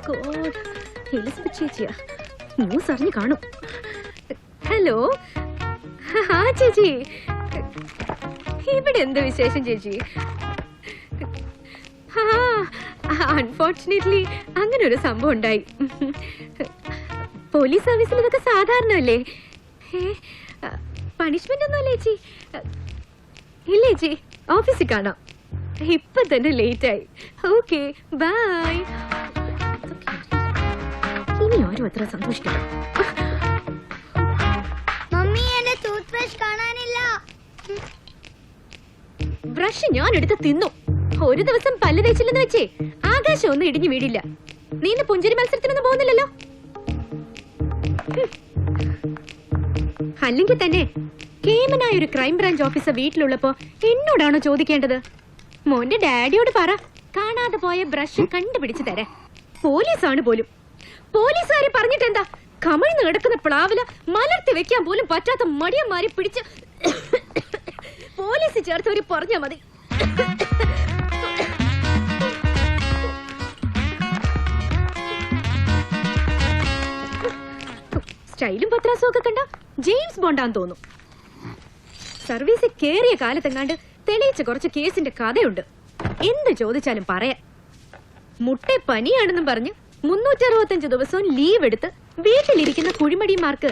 God, Elizabeth ചേച്ചിയാ, news അറിഞ്ഞു കാണും. Hello, ആ ചേച്ചി, ഇവിടെ എന്ത് വിശേഷം ചേച്ചി? അൺഫോർച്ചുനേറ്റ്ലി അങ്ങനെ ഒരു സംഭവം ഉണ്ടായി. പോലീസ് സർവീസിൽ ഇതൊക്കെ സാധാരണല്ലേ? പണിഷ്മെന്റ് ഒന്നും അല്ലേ ചേച്ചി? ഇല്ല ചേച്ചി, ഓഫീസിൽ കാണാം. ഇപ്പൊ തന്നെ ലേറ്റ് ആയി. Okay, bye. ഇനി ആരും അത്ര സന്തോഷിക്കണം. ബ്രഷ് ഞാൻ എടുത്ത് തിന്നു. ഒരു ദിവസം പല്ല് തേച്ചില്ലെന്ന് വെച്ചേ ആകാശം ഒന്നും ഇടിഞ്ഞു വീടില്ല. നീ ഇന്ന് പുഞ്ചിരി മത്സരത്തിനൊന്നും പോകുന്നില്ലല്ലോ. അല്ലെങ്കിൽ തന്നെ കേമനായ ഒരു ക്രൈം ബ്രാഞ്ച് ഓഫീസർ വീട്ടിലുള്ളപ്പോ എന്നോടാണോ ചോദിക്കേണ്ടത്? മോന്റെ ഡാഡിയോട് പറ, കാണാതെ പോയ ബ്രഷ് കണ്ടുപിടിച്ചു തരാൻ. പോലീസാണ് പോലും. പോലീസുകാരെ പറഞ്ഞിട്ടെന്താ? കമിഴ്ന്ന് കിടക്കുന്ന പ്ലാവില മലർത്തി വെക്കാൻ പോലും പറ്റാത്ത മടിയന്മാരെ പിടിച്ച് പോലീസ് ചേർത്തവര് പറഞ്ഞാ മതി. സ്റ്റൈലും പത്രാസും ഒക്കെ കണ്ട ജെയിംസ് ബോണ്ടാന്ന് തോന്നും. സർവീസിൽ കേറിയ കാലത്തെങ്ങാണ്ട് തെളിയിച്ച കുറച്ച് കേസിന്റെ കഥയുണ്ട്. എന്ത് ചോദിച്ചാലും പറയാം. മുട്ടെ പനിയാണെന്നും പറഞ്ഞ് 365 ദിവസവും ലീവ് എടുത്ത് വീട്ടിലിരിക്കുന്ന കുഴിമടിമാർക്ക്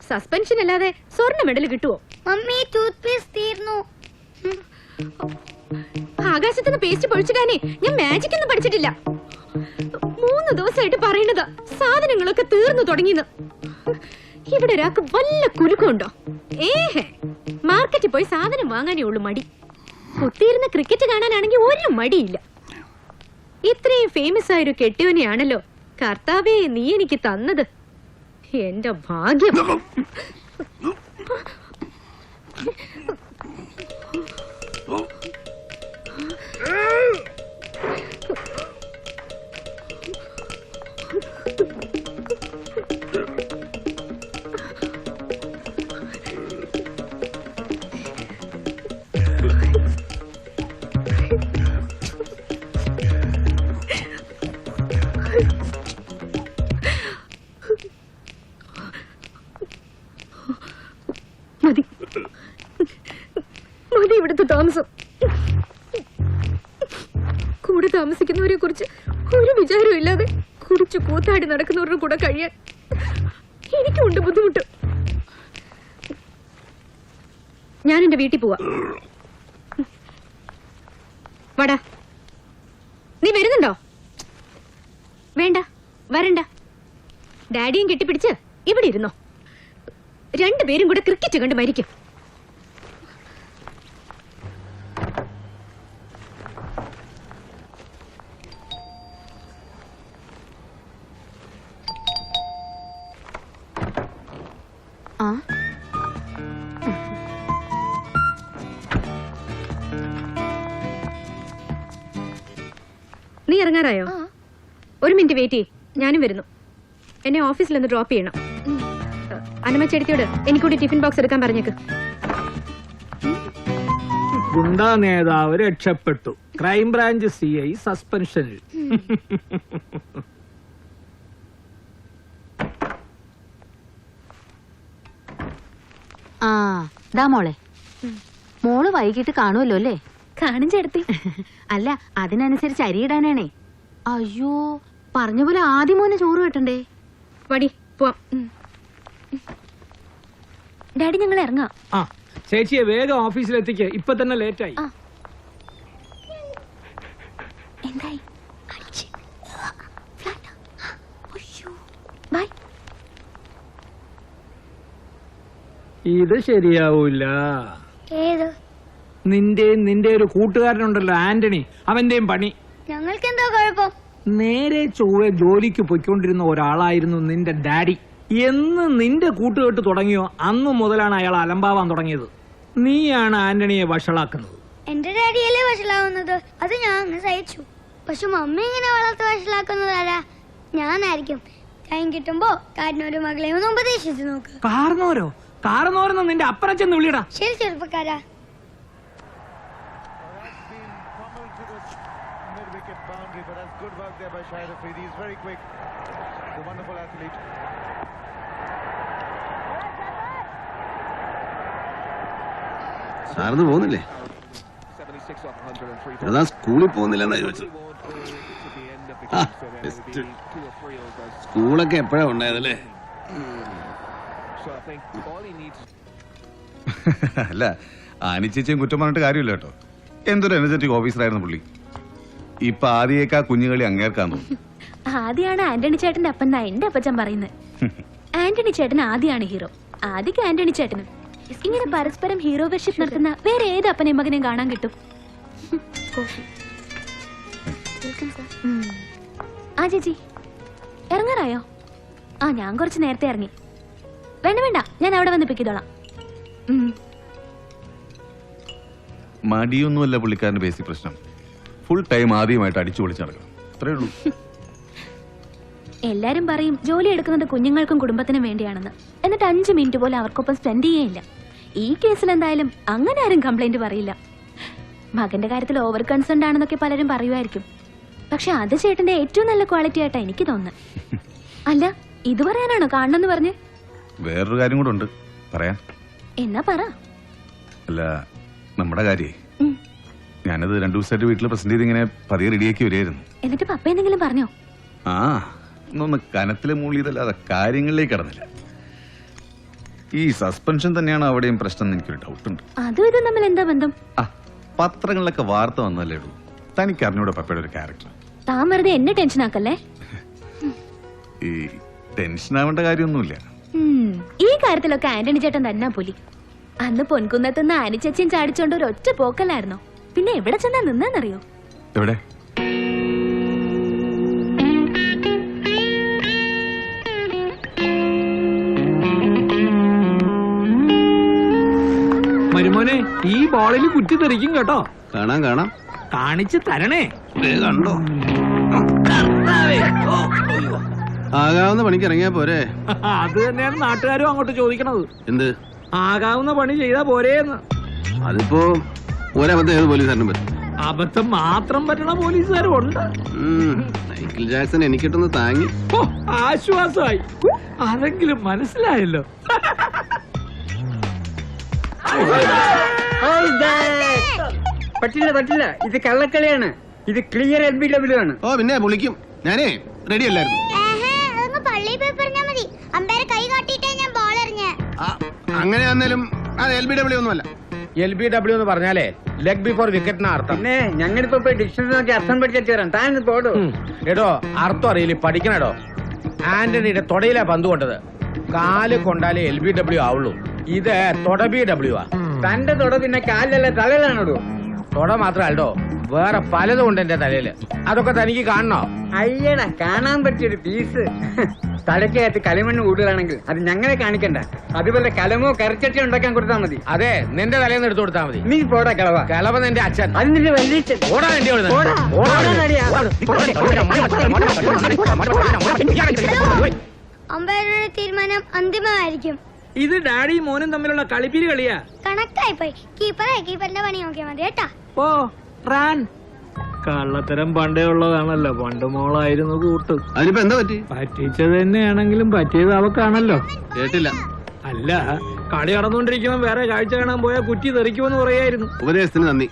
സസ്പെൻഷൻ അല്ലാതെ സ്വർണ്ണ മെഡൽ കിട്ടുവോ? മമ്മി, ടൂത്ത് പേസ്റ്റ് തീർന്നു. ആകാശത്തുനിന്ന് പേസ്റ്റ് പൊഴിച്ചിടാനേ ഞാൻ മാജിക് ഒന്നും പഠിച്ചിട്ടില്ല. 3 ദിവസമായിട്ട് പറയുന്നതാ സാധനങ്ങളൊക്കെ തീർന്നു തുടങ്ങിന്ന്. ഇവിടെ ഒരാൾക്ക് വല്ല കുലുക്കമുണ്ടോ? മാർക്കറ്റിൽ പോയി സാധനം വാങ്ങാനേ ഉള്ളു മടി. കുത്തിയിരുന്ന് ക്രിക്കറ്റ് കാണാനാണെങ്കിൽ ഒരു മടിയില്ല. ഇത്രയും ഫേമസ് ആയൊരു കെട്ടിയോനെയാണല്ലോ കർത്താവേ നീ എനിക്ക് തന്നത്. എന്റെ ഭാഗ്യം. മതി മതി ഇവിടുത്തെ താമസം. കൂടെ താമസിക്കുന്നവരെ കുറിച്ച് ഒരു വിചാരവും ഇല്ലാതെ കുടിച്ചു കൂത്താടി നടക്കുന്നവരുടെ കൂടെ കഴിയാൻ എനിക്കുണ്ട് ബുദ്ധിമുട്ട്. ഞാൻ എന്റെ വീട്ടിൽ പോവാ. വടാ, നീ വരുന്നുണ്ടോ? വേണ്ട, വരണ്ട. ഡാഡിയും കെട്ടിപ്പിടിച്ച് ഇവിടെ ഇരുന്നോ. രണ്ടുപേരും കൂടെ ക്രിക്കറ്റ് കണ്ട് മരിക്കും. നീ ഇറങ്ങാറായോ? ഒരു മിനിറ്റ് വെയിറ്റ് ചെയ്യ്, ഞാനും വരുന്നു. എന്നെ ഓഫീസിലൊന്ന് ഡ്രോപ്പ് ചെയ്യണം. അനമ്മ ചേട്ടത്തിയോട് എനിക്കൂടി ടിഫിൻ ബോക്സ് എടുക്കാൻ പറഞ്ഞേക്ക്. ഗുണ്ടാ നേതാവ് രക്ഷപ്പെട്ടു. Crime branch CI സസ്പെൻഷനിൽ. മോളെ, മോള് വൈകിട്ട് കാണുമല്ലോ അല്ലേ? കാണും ചേട്ടത്തി. അല്ല, അതിനനുസരിച്ച് അരിയിടാനാണേ. അയ്യോ, പറഞ്ഞ പോലെ ആദ്യം മോനെ ചോറ് കിട്ടണ്ടേ? വടി പോവാം. ഡാഡി ഞങ്ങൾ ഇറങ്ങാം. ആ ചേച്ചിയെ വേഗം ഓഫീസിലെത്തിക്ക്, ഇപ്പൊ തന്നെ ലേറ്റായി. എന്തായി? ഇത് ശരിയാവൂല. ഏത്? നിന്റെ ഒരു കൂട്ടുകാരനുണ്ടല്ലോ ആന്റണി, അവന്റെയും പണി. ഞങ്ങൾക്ക് എന്താ കുഴപ്പം? നേരെ ചൊവ്വെ ജോലിക്ക് പൊയ്ക്കൊണ്ടിരുന്ന ഒരാളായിരുന്നു നിന്റെ ഡാഡി. എന്ന് നിന്റെ കൂട്ടുകെട്ട് തുടങ്ങിയോ അന്നു മുതലാണ് അയാൾ അലമ്പാവാൻ തുടങ്ങിയത്. നീയാണ് ആന്റണിയെ വഷളാക്കുന്നത്. എന്റെ ഡാഡിയല്ലേ വഷളാവുന്നത്, അത് ഞാൻ അങ്ങ് സഹിച്ചു. പക്ഷെ മമ്മി ഇങ്ങനെ വളർത്ത് വഷളാക്കുന്നത് ആരാ? ഞാനായിരിക്കും. ടൈം കിട്ടുമ്പോ കാരണവരും മകളെ ഒന്ന് ഉപദേശിച്ചു നോക്ക്. കാരണവരെന്ന് നിന്റെ അപ്പറച്ചെന്ന് വിളിയടാ. ശരി ചെറുപ്പക്കാരാ. mid-wicket boundary, but that's good work there by Shahid Afridi. He's very quick. The wonderful athlete. സാറിന് പോകുന്നില്ലേ? അതാ സ്കൂളിൽ പോകുന്നില്ലെന്നാ ചോദിച്ചത്. സ്കൂളൊക്കെ എപ്പോഴാ ഉണ്ടായതല്ലേ? അല്ല, ആനിച്ചേച്ചിയും കുറ്റം പറഞ്ഞിട്ട് കാര്യമില്ല കേട്ടോ. എന്തൊരു എനർജറ്റിക് ഓഫീസറായിരുന്നു പുള്ളി. ഇപ്പൊ ആദ്യേക്കാ കുഞ്ഞുകളി അങ്ങേർക്കാൻ തോന്നുന്നു. ആദ്യമാണ് ആന്റണി ചേട്ടന്റെ അപ്പൻ എന്റെ അപ്പച്ചൻ പറയുന്നത്. ആന്റണി ചേട്ടൻ ആദ്യമാണ് ഹീറോ, ആദ്യക്ക് ആന്റണി ചേട്ടനും. ഇങ്ങനെ പരസ്പരം ഹീറോ വർഷിപ്പ് നടത്തുന്ന വേറെ ഏത് അപ്പനെയും മകനെയും കാണാൻ കിട്ടും? ആ ചേച്ചി ഇറങ്ങാറായോ? ആ ഞാൻ കുറച്ച് നേരത്തെ ഇറങ്ങി. വേണ്ട വേണ്ട, ഞാൻ അവിടെ വന്ന് പിക്കിതോളാം. മടിയൊന്നുമല്ല പുള്ളിക്കാരന്റെ ബേസിക് പ്രശ്നം. ഫുൾ ടൈം ആദ്യമായിട്ട് അടിച്ചു പൊളിച്ച് നടക്കണം, അത്രേ ഉള്ളൂ. എല്ലാരും പറയും ജോലി എടുക്കുന്നത് കുഞ്ഞുങ്ങൾക്കും കുടുംബത്തിനും വേണ്ടിയാണെന്ന്. എന്നിട്ട് 5 മിനിറ്റ് പോലും അവർക്കൊപ്പം സ്പെൻഡ് ചെയ്യേയില്ല. ഈ കേസിൽ എന്തായാലും അങ്ങനെ ആരും കംപ്ലൈന്റ് പറയില്ല. മകന്റെ കാര്യത്തിൽ ഓവർ കൺസേൺ ആണെന്നൊക്കെ പലരും പറയുമായിരിക്കും. പക്ഷെ അത് ചേട്ടന്റെ ഏറ്റവും നല്ല ക്വാളിറ്റി ആയിട്ടാ എനിക്ക് തോന്നുന്നത്. അല്ല, ഇത് പറയാനാണോ കാണണമെന്ന് പറഞ്ഞ്? വേറൊരു കാര്യം കൂടെ ഉണ്ട് പറയാൻ. എന്നാ പറ. അല്ല, നമ്മുടെ കാര്യേ ഞാനത് 2 ദിവസമായിട്ട് വീട്ടിൽ പ്രസന്റ് ചെയ്ത് ഇങ്ങനെ പതിയെ റെഡിയാക്കി വരികയായിരുന്നു. എന്നിട്ട് പപ്പ എന്തെങ്കിലും പറഞ്ഞോ? ആ, ഇന്നൊന്ന് കനത്തില് മൂളിയതല്ലാതെ കാര്യങ്ങളിലേക്ക് കടന്നില്ല. ഈ സസ്പെൻഷൻ തന്നെയാണ് അവിടെയും പ്രശ്നം എന്ന് എനിക്കൊരു ഡൗട്ടുണ്ട്. അതും ഇതും തമ്മിൽ എന്താ ബന്ധം? ആ, പത്രങ്ങളിലൊക്കെ വാർത്ത വന്നല്ലേ ഉള്ളൂ. തനിക്ക് അറിഞ്ഞൂടെ പപ്പയുടെ ഒരു ക്യാരക്ടർ. താൻ വെറുതെ എന്നെ ടെൻഷൻ ആക്കല്ലേ. ഈ ടെൻഷൻ ആവേണ്ട കാര്യമൊന്നുമില്ല. ഈ കാര്യത്തിലൊക്കെ ആന്റണി ചേട്ടൻ തന്നെ പുലി. അന്ന് പൊൻകുന്നത്തുനിന്ന് ആനിച്ചേച്ചിയും ചാടിച്ചോണ്ട് ഒരു ഒറ്റ പോക്കല്ലായിരുന്നോ? പിന്നെ എവിടെ ചെന്നാ നിന്നെന്നറിയോ? എവിടെ? മരുമോനെ, ഈ ബോളിൽ കുറ്റി തെറിക്കും കേട്ടോ. കാണാം കാണാം. കാണിച്ച് തരണേ. കണ്ടോ? ആകാവുന്ന പണിക്ക് ഇറങ്ങിയാ പോരെ? അത് തന്നെയാണ് നാട്ടുകാരും അങ്ങോട്ട് ചോദിക്കണത്. എന്ത് ആകാവുന്ന പണി ചെയ്താ പോരേന്ന്. അതിപ്പോ ഒരബദ്ധം ഏത് പോലീസുകാരനും പറ്റും. അബദ്ധം മാത്രം പറ്റണ പോലീസുകാരും ഉണ്ട്. മൈക്കിൾ ജാക്സൺ എനിക്കിട്ടൊന്ന് താങ്ങി. ഓ, ആശ്വാസമായി. അതെങ്കിലും മനസ്സിലായല്ലോ. പറ്റില്ല പറ്റില്ല, ഇത് കള്ളക്കളിയാണ്. ഇത് ക്ലിയർ LBW ആണ്. ഓ പിന്നെ പൊളിക്കും. ഞാനേ റെഡി അല്ലായിരുന്നു. പള്ളിയിൽ പോയി പറഞ്ഞാ മതി. അമ്പയർ കൈ കാട്ടിയിട്ടേ ഞാൻ ബോൾ എറിഞ്ഞേ. അങ്ങനെ ആണെങ്കിലും അത് LBW ഒന്നുമല്ല. LBW എന്ന് പറഞ്ഞാലേ ലെഗ് ബിഫോർ വിക്കറ്റിന് അർത്ഥം. പിന്നെ ഞങ്ങളിപ്പോ പോയി ഡിക്ഷണറി നോക്കി അർത്ഥം പഠിച്ചു തരാം. താൻ പോടോ. എടോ, അർത്ഥം അറിയില്ല, പഠിക്കണോ? ആന്റണിയുടെ തൊടയിലാ പന്ത് കൊണ്ടത്. കാല് കൊണ്ടാലേ LBW ആവുള്ളൂ. ഇത് തൊടBW ആ. തന്റെ തൊട പിന്നെ കാലിലല്ല തലയിലാണോ? തൊട മാത്രല്ലോ, വേറെ പലതും ഉണ്ട് എന്റെ തലയില്. അതൊക്കെ തനിക്ക് കാണണോ? അയ്യടാ, കാണാൻ പറ്റിയൊരു പീസ്. തലക്കകത്ത് കളിമണ്ണ് കൂടുതലാണെങ്കിൽ അത് ഞങ്ങളെ കാണിക്കണ്ട. അതുപോലെ കലമോ കറിച്ചട്ടി ഉണ്ടാക്കാൻ കൊടുത്താൽ മതി. അതെ, നിന്റെ തലേന്ന് എടുത്തു കൊടുത്താൽ മതി. നീ പോടാ കിളവ. കിളവ നിന്റെ അച്ഛൻ. അതിന്റെ വലിയ ഓടാ വേണ്ടി. അമ്പയറുടെ തീരുമാനം അന്തിമമായിരിക്കും. ഇത് ഡാഡിയും മോനും തമ്മിലുള്ള കളിപ്പിരി കളിയാ. കണക്കായി പോയി. കീപ്പറിന്റെ പണി നോക്കിയാൽ മതി കേട്ടാ. ഓ, റാൻ. കള്ളത്തരം പണ്ടേ ഉള്ളതാണല്ലോ. പണ്ട് മോളായിരുന്നു കൂട്ട്. അതിനിപ്പോ എന്താ പറ്റി? പറ്റിച്ചത് തന്നെയാണെങ്കിലും പറ്റിയത് അവക്കാണല്ലോ. കേട്ടില്ല. അല്ല, കളി നടന്നുകൊണ്ടിരിക്കുമ്പോ വേറെ കാഴ്ച കാണാൻ പോയാൽ കുറ്റി തെറിക്കുമെന്ന് പറയായിരുന്നു. ഉപദേശത്തിന് നന്ദി.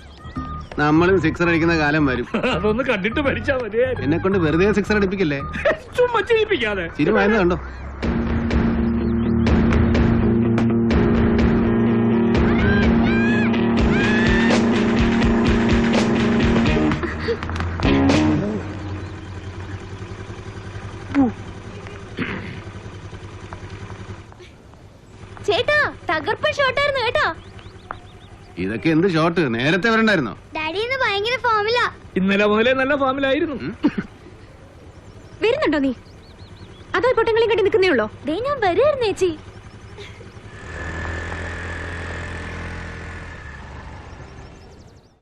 നമ്മളും സിക്സർ അടിക്കുന്ന കാലം വരും. അതൊന്ന് കണ്ടിട്ട് പഠിച്ചാ മതിയായിരുന്നു. എന്നെ കൊണ്ട് വെറുതെ സിക്സർ അടിപ്പിക്കല്ലേ. ചുമ്മാ ചെയ്യിപ്പിക്കാതെ. ചിരിമായിരുന്നു കണ്ടോ? ചേട്ടാ, തകർപ്പൻ ഷോട്ടായിരുന്നു കേട്ടോ. ഇതൊക്കെ എന്ത് ഷോട്ട്? നേരത്തെ വരണ്ടായിരുന്നോ? ഡാഡി ഇന്ന് ഭയങ്കര ഫോമിലാ. ഇന്നലെ മുതലേ നല്ല ഫാമിലായിരുന്നു. വരുന്നുണ്ടോ നീ? അതോ പൊട്ടങ്ങളും കണ്ടി നിൽക്കുന്നേ ഉള്ളോ? ഞാൻ വരുമായിരുന്നു ചേച്ചി.